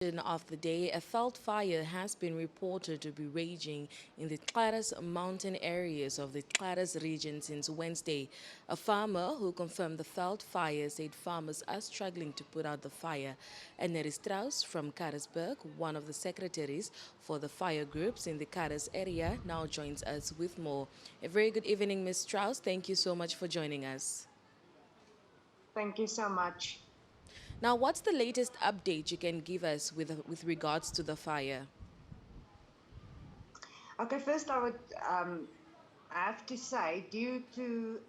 Of the day, a veldfire has been reported to be raging in the Kharas Mountain areas of the Kharas Region since Wednesday. A farmer who confirmed the veldfire said farmers are struggling to put out the fire. Anerie Strauss from Kharesburg, one of the secretaries for the fire groups in the Kharas area, now joins us with more. A very good evening, Ms. Strauss. Thank you so much for joining us. Thank you so much. Now, what's the latest update you can give us with regards to the fire? Okay, first I would have to say, due to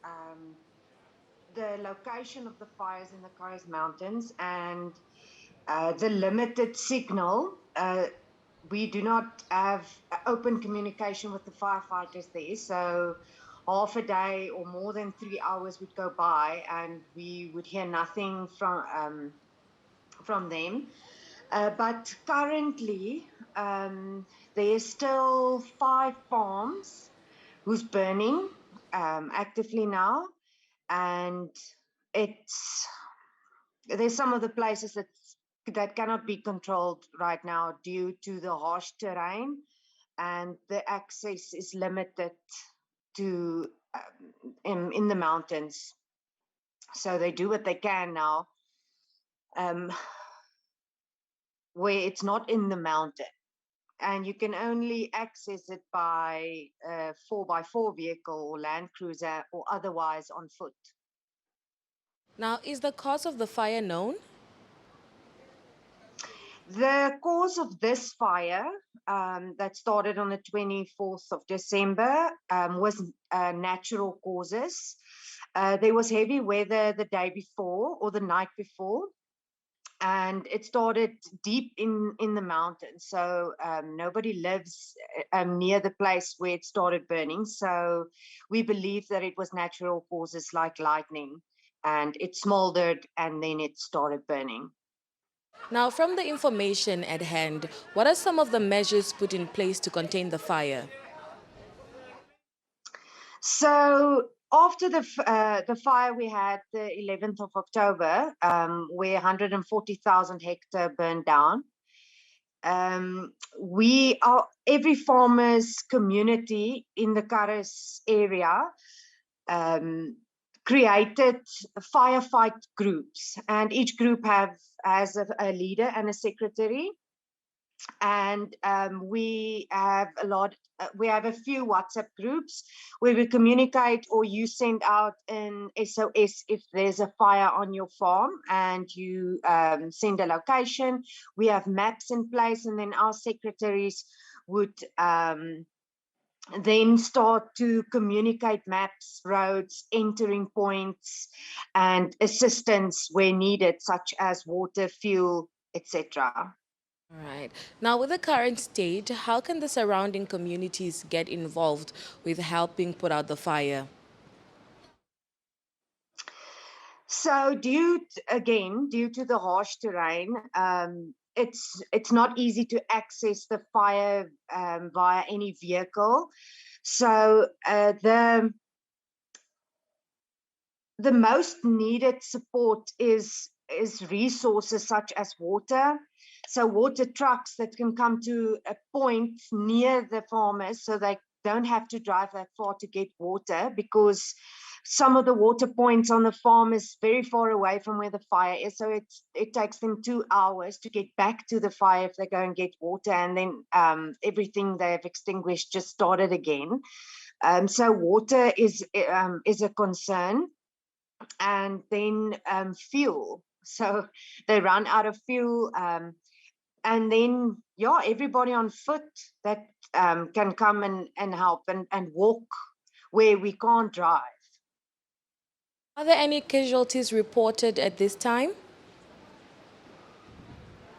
the location of the fires in the Kharas Mountains and the limited signal, we do not have open communication with the firefighters there. So half a day or more than 3 hours would go by and we would hear nothing from them. But currently, there's still 5 farms who's burning actively now, and it's there's some of the places that cannot be controlled right now due to the harsh terrain, and the access is limited to in the mountains. So they do what they can now, um, where it's not in the mountain. And you can only access it by 4x4 vehicle or land cruiser or otherwise on foot. Now, is the cause of the fire known? The cause of this fire that started on the 24th of December was natural causes. There was heavy weather the day before or the night before, and it started deep in the mountains. So nobody lives near the place where it started burning. So we believe that it was natural causes like lightning, and it smoldered and then it started burning. Now, from the information at hand, what are some of the measures put in place to contain the fire? So after the fire we had the 11th of October, where 140,000 hectare burned down, we are every farmers community in the Kharas area um, created firefight groups, and each group has a leader and a secretary, and we have we have a few WhatsApp groups where we communicate, or you send out an SOS if there's a fire on your farm, and you send a location. We have maps in place, and then our secretaries would then start to communicate maps, roads, entering points, and assistance where needed, such as water, fuel, etc. All right. Now, with the current state, how can the surrounding communities get involved with helping put out the fire? So, due to the harsh terrain, it's not easy to access the fire via any vehicle. So, the most needed support is resources such as water. So water trucks that can come to a point near the farmers, so they don't have to drive that far to get water, because some of the water points on the farm is very far away from where the fire is. So it takes them 2 hours to get back to the fire if they go and get water, and then everything they have extinguished just started again. So water is a concern, and then fuel. So they run out of fuel, and then yeah, everybody on foot that can come and help and walk where we can't drive. Are there any casualties reported at this time?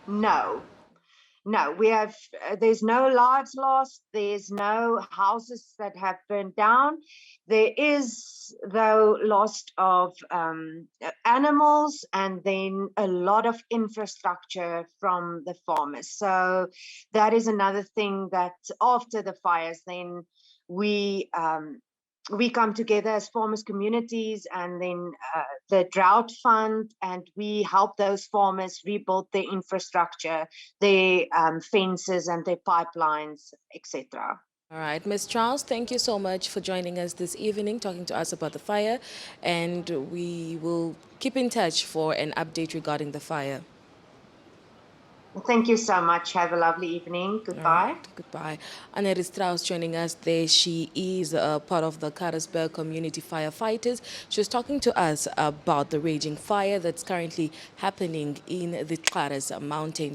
No, no, we have there's no lives lost, there's no houses that have burned down. There is, though, loss of animals, and then a lot of infrastructure from the farmers. So that is another thing, that after the fires, then we we come together as farmers communities, and then the drought fund, and we help those farmers rebuild their infrastructure, their fences and their pipelines, etc. All right, Ms. Strauss, thank you so much for joining us this evening, talking to us about the fire, and we will keep in touch for an update regarding the fire. Thank you so much. Have a lovely evening. All right, Goodbye. goodbye. Anerie Strauss joining us there. She is part of the Kharas community firefighters. She was talking to us about the raging fire that's currently happening in the Kharas Mountain.